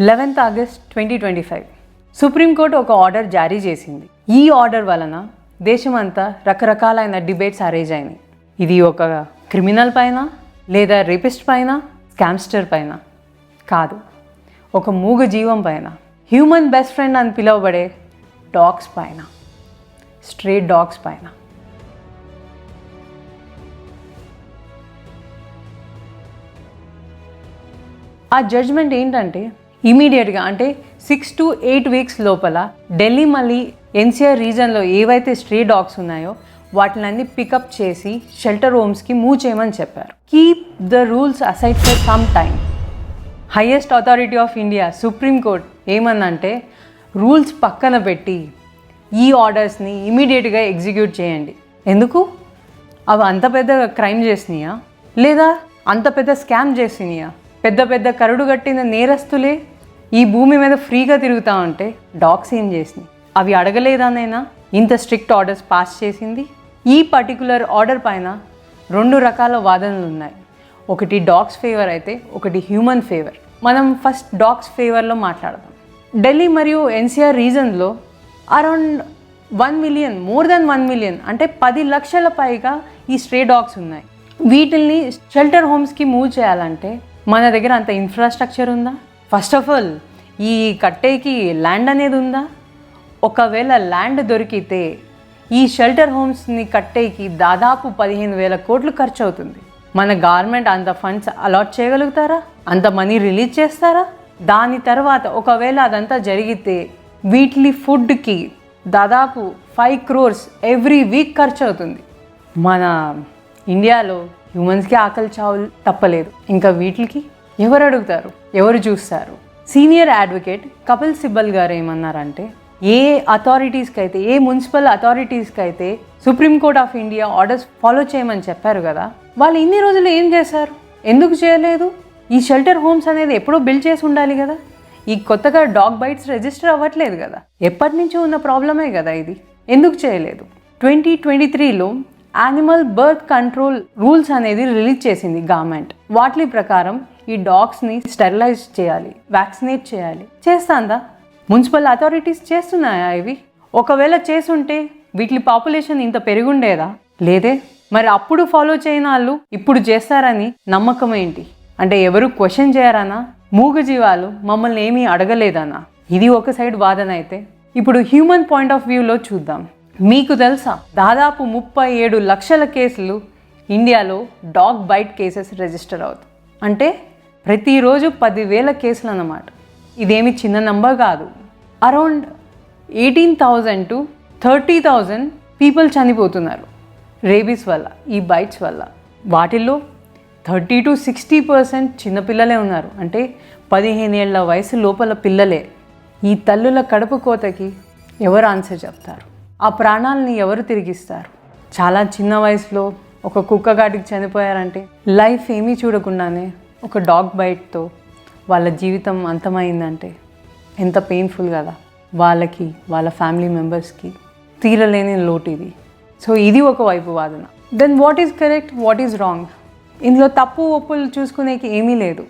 11th August 2025 supreme court ఒక order జారీ చేసింది. ఈ ఆర్డర్ వలన దేశమంతా రకరకాలైన డిబేట్స్ అరేంజ్ అయినాయి. ఇది ఒక క్రిమినల్ పైన లేదా రేపిస్ట్ పైన, స్కామ్స్టర్ పైన కాదు, ఒక మూగ జీవం పైన, హ్యూమన్ బెస్ట్ ఫ్రెండ్ అని పిలువబడే డాగ్స్ పైన, స్ట్రే డాగ్స్ పైన. ఆ జడ్జ్మెంట్ ఏంటంటే ఇమీడియట్గా అంటే 6 to 8 weeks లోపల ఢిల్లీ మళ్ళీ ఎన్సీఆర్ రీజన్లో ఏవైతే స్ట్రే డాగ్స్ ఉన్నాయో వాటిని పికప్ చేసి షెల్టర్ హోమ్స్కి మూవ్ చేయమని చెప్పారు. Keep the rules aside for some time. Highest authority of India Supreme Court ఏమన్నంటే రూల్స్ పక్కన పెట్టి ఈ ఆర్డర్స్ని ఇమీడియట్గా ఎగ్జిక్యూట్ చేయండి. ఎందుకు? అవి అంత పెద్ద క్రైమ్ చేసినాయా లేదా అంత పెద్ద స్కామ్ చేసినాయా? పెద్ద పెద్ద కరుడు కట్టిన నేరస్తులే ఈ భూమి మీద ఫ్రీగా తిరుగుతూ ఉంటే డాగ్స్ ఏం చేసినాయి? అవి అడగలేదానైనా ఇంత స్ట్రిక్ట్ ఆర్డర్స్ పాస్ చేసింది? ఈ పర్టికులర్ ఆర్డర్ పైన 2 రకాల వాదనలు ఉన్నాయి. ఒకటి డాగ్స్ ఫేవర్ అయితే ఒకటి హ్యూమన్ ఫేవర్. మనం ఫస్ట్ డాగ్స్ ఫేవర్లో మాట్లాడదాం. ఢిల్లీ మరియు ఎన్సీఆర్ రీజన్లో around 1 million, more than 1 million అంటే 10 లక్షల పైగా ఈ స్ట్రే డాగ్స్ ఉన్నాయి. వీటిల్ని షెల్టర్ హోమ్స్కి మూవ్ చేయాలంటే మన దగ్గర అంత ఇన్ఫ్రాస్ట్రక్చర్ ఉందా? ఫస్ట్ ఆఫ్ ఆల్ ఈ కట్టేకి ల్యాండ్ అనేది ఉందా? ఒకవేళ ల్యాండ్ దొరికితే ఈ షెల్టర్ హోమ్స్ని కట్టేకి దాదాపు 15,000 కోట్లు ఖర్చు అవుతుంది. మన గవర్నమెంట్ అంత ఫండ్స్ అలాట్ చేయగలుగుతారా? అంత మనీ రిలీజ్ చేస్తారా? దాని తర్వాత ఒకవేళ అదంతా జరిగితే వీటిని ఫుడ్కి దాదాపు 5 crores ఎవ్రీ వీక్ ఖర్చు అవుతుంది. మన ఇండియాలో హ్యూమన్స్కి ఆకలి చావులు తప్పలేదు, ఇంకా వీటికి ఎవరు అడుగుతారు, ఎవరు చూస్తారు? సీనియర్ అడ్వకేట్ కపిల్ సిబ్బల్ గారు ఏమన్నారంటే ఏ అథారిటీస్కి అయితే, ఏ మున్సిపల్ అథారిటీస్కి అయితే Supreme Court of India orders follow చేయమని చెప్పారు కదా, వాళ్ళు ఇన్ని రోజులు ఏం చేశారు? ఎందుకు చేయలేదు? ఈ షెల్టర్ హోమ్స్ అనేది ఎప్పుడో బిల్డ్ చేసి ఉండాలి కదా. ఈ కొత్తగా డాగ్ బైట్స్ రిజిస్టర్ అవ్వట్లేదు కదా, ఎప్పటి నుంచో ఉన్న ప్రాబ్లమే కదా ఇది. ఎందుకు చేయలేదు? 2023లో యానిమల్ బర్త్ కంట్రోల్ రూల్స్ అనేది రిలీజ్ చేసింది గవర్నమెంట్. వాటి ప్రకారం ఈ డాగ్స్ని స్టెరిలైజ్ చేయాలి, వ్యాక్సినేట్ చేయాలి. చేస్తాందా? మున్సిపల్ అథారిటీస్ చేస్తున్నాయా ఇవి? ఒకవేళ చేసుంటే వీటి పాపులేషన్ ఇంత పెరుగుండేదా? లేదే. మరి అప్పుడు ఫాలో చేయని వాళ్ళు ఇప్పుడు చేస్తారని నమ్మకం ఏంటి? అంటే ఎవరు క్వశ్చన్ చేయరానా? మూగజీవాలు మమ్మల్ని ఏమీ అడగలేదనా? ఇది ఒక సైడ్ వాదన అయితే, ఇప్పుడు హ్యూమన్ పాయింట్ ఆఫ్ వ్యూలో చూద్దాం. మీకు తెలుసా దాదాపు 37 లక్షల కేసులు ఇండియాలో డాగ్ బైట్ కేసెస్ రిజిస్టర్ అవుతాయి. అంటే ప్రతిరోజు 10,000 కేసులు అన్నమాట. ఇదేమి చిన్న నంబర్ కాదు. అరౌండ్ 18,000 to 30,000 పీపుల్ చనిపోతున్నారు రేబీస్ వల్ల, ఈ బైట్స్ వల్ల. వాటిల్లో 30 to 60% చిన్నపిల్లలే ఉన్నారు. అంటే 15 ఏళ్ల వయసు లోపల పిల్లలే. ఈ తల్లుల కడుపు కోతకి ఎవరు ఆన్సర్ చెప్తారు? ఆ ప్రాణాలని ఎవరు తిరిగిస్తారు? చాలా చిన్న వయసులో ఒక కుక్కగాటికి చనిపోయారంటే లైఫ్ ఏమీ చూడకుండానే ఒక డాగ్ బైట్తో వాళ్ళ జీవితం అంతమైందంటే ఎంత పెయిన్ఫుల్ కదా వాళ్ళకి, వాళ్ళ ఫ్యామిలీ మెంబర్స్కి. తీరలేని లోటు ఇది. సో ఇది ఒకవైపు వాదన. Then what is correct, what is wrong? ఇందులో తప్పు ఒప్పులు చూసుకునేకి ఏమీ లేదు.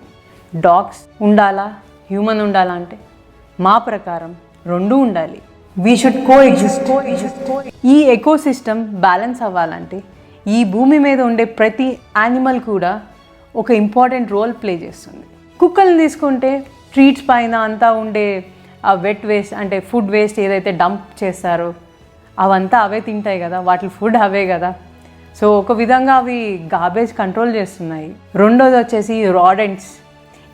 డాగ్స్ ఉండాలా, హ్యూమన్ ఉండాలా అంటే మా ప్రకారం 2 ఉండాలి. We should co exist. ఈ ఎకోసిస్టమ్ బ్యాలెన్స్ అవ్వాలంటే ఈ భూమి మీద ఉండే ప్రతి యానిమల్ కూడా ఒక ఇంపార్టెంట్ రోల్ ప్లే చేస్తుంది. కుక్కల్ని తీసుకుంటే స్ట్రీట్స్ పైన అంతా ఉండే ఆ వెట్ వేస్ట్ అంటే ఫుడ్ వేస్ట్ ఏదైతే డంప్ చేస్తారో అవంతా అవే తింటాయి కదా, వాటి ఫుడ్ అవే కదా. సో ఒక విధంగా అవి గార్బేజ్ కంట్రోల్ చేస్తున్నాయి. రెండోది వచ్చేసి రాడెంట్స్,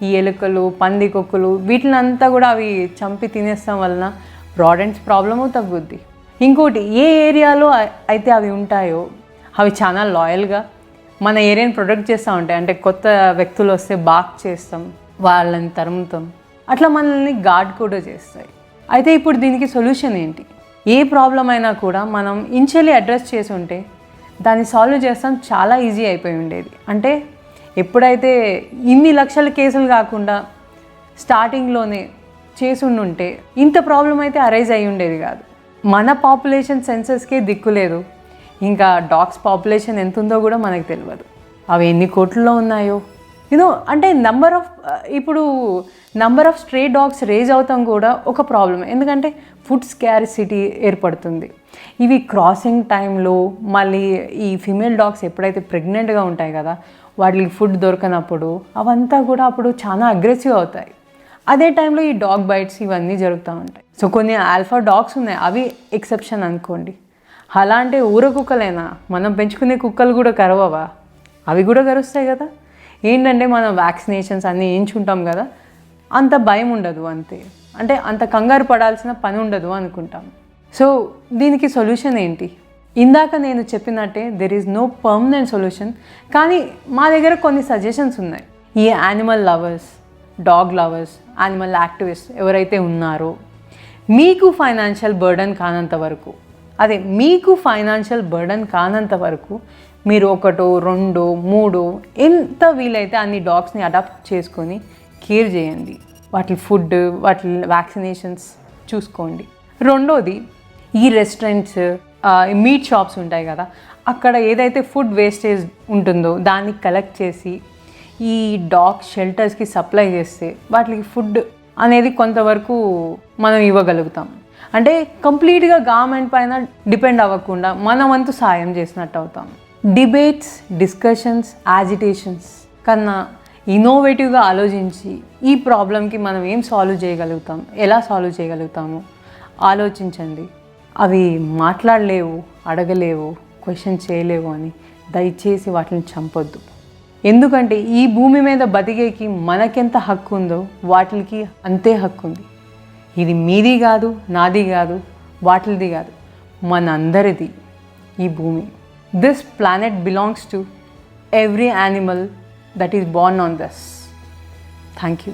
ఈ ఎలుకలు, పందికొక్కులు, వీటినంతా కూడా అవి చంపి తినేస్తాం వలన రాడెంట్స్ ప్రాబ్లము తగ్గుద్ది. ఇంకోటి, ఏ ఏరియాలో అయితే అవి ఉంటాయో అవి చాలా లాయల్గా మన ఏరియాని ప్రొటెక్ట్ చేస్తూ ఉంటాయి. అంటే కొత్త వ్యక్తులు వస్తే బాక్ చేస్తాం, వాళ్ళని తరుముతాం, అట్లా మనల్ని గార్డ్ కూడా చేస్తాయి. అయితే ఇప్పుడు దీనికి సొల్యూషన్ ఏంటి? ఏ ప్రాబ్లం అయినా కూడా మనం ఇనిషియల్లీ అడ్రస్ చేసి ఉంటే దాన్ని సాల్వ్ చేస్తాం, చాలా ఈజీ అయిపోయి ఉండేది. అంటే ఎప్పుడైతే ఇన్ని లక్షల కేసులు కాకుండా స్టార్టింగ్లోనే చేసుండుంటే ఇంత ప్రాబ్లం అయితే అరైజ్ అయ్యి ఉండేది కాదు. మన పాపులేషన్ సెన్సస్కే దిక్కులేదు, ఇంకా డాగ్స్ పాపులేషన్ ఎంత ఉందో కూడా మనకు తెలియదు. అవి ఎన్ని కోట్లలో ఉన్నాయో అంటే ఇప్పుడు number of stray dogs raise అవుతాం కూడా ఒక ప్రాబ్లం. ఎందుకంటే ఫుడ్ స్కారిసిటీ ఏర్పడుతుంది. ఇవి క్రాసింగ్ టైంలో మళ్ళీ ఈ ఫీమేల్ డాగ్స్ ఎప్పుడైతే ప్రెగ్నెంట్గా ఉంటాయి కదా, వాటికి ఫుడ్ దొరకనప్పుడు అవంతా కూడా అప్పుడు చాలా అగ్రెసివ్ అవుతాయి. అదే టైంలో ఈ డాగ్ బైట్స్ ఇవన్నీ జరుగుతూ ఉంటాయి. సో కొన్ని ఆల్ఫా డాగ్స్ ఉన్నాయి, అవి ఎక్సెప్షన్ అనుకోండి. అలా అంటే ఊర కుక్కలైనా మనం పెంచుకునే కుక్కలు కూడా కరవవా? అవి కూడా కరుస్తాయి కదా. ఏంటంటే మనం వ్యాక్సినేషన్స్ అన్నీ వేయించుకుంటాం కదా, అంత భయం ఉండదు అంతే. అంటే అంత కంగారు పడాల్సిన పని ఉండదు అనుకుంటాం. సో దీనికి సొల్యూషన్ ఏంటి? ఇందాక నేను చెప్పినట్టే there is no permanent solution, కానీ మా దగ్గర కొన్ని సజెషన్స్ ఉన్నాయి. ఈ animal lovers, dog lovers, animal activist ఎవరైతే ఉన్నారో, మీకు ఫైనాన్షియల్ బర్డన్ కానంత వరకు, మీరు 1, 2, 3 ఎంత వీలైతే అన్ని డాగ్స్ని అడాప్ట్ చేసుకొని కేర్ చేయండి. వాటి ఫుడ్, వాటి వ్యాక్సినేషన్స్ చూసుకోండి. రెండోది, ఈ రెస్టారెంట్స్, మీట్ షాప్స్ ఉంటాయి కదా, అక్కడ ఏదైతే ఫుడ్ వేస్టేజ్ ఉంటుందో దాన్ని కలెక్ట్ చేసి ఈ డాగ్ షెల్టర్స్కి సప్లై చేస్తే వాటికి ఫుడ్ అనేది కొంతవరకు మనం ఇవ్వగలుగుతాం. అంటే కంప్లీట్గా గవర్నమెంట్ పైన డిపెండ్ అవ్వకుండా మన వంతు సాయం చేసినట్టు అవుతాం. డిబేట్స్, డిస్కషన్స్, యాజిటేషన్స్ కన్నా ఇన్నోవేటివ్గా ఆలోచించి ఈ ప్రాబ్లంకి మనం ఏం సాల్వ్ చేయగలుగుతాం, ఎలా సాల్వ్ చేయగలుగుతాము ఆలోచించండి. అవి మాట్లాడలేవు, అడగలేవు, క్వశ్చన్ చేయలేవు అని దయచేసి వాటిని చంపొద్దు. ఎందుకంటే ఈ భూమి మీద బతికేకి మనకెంత హక్కు ఉందో వాటికి అంతే హక్కు ఉంది. ఇది మీది కాదు, నాది కాదు, వాటిది కాదు, మనందరిది ఈ భూమి. This planet belongs to every animal that is born on this. Thank you.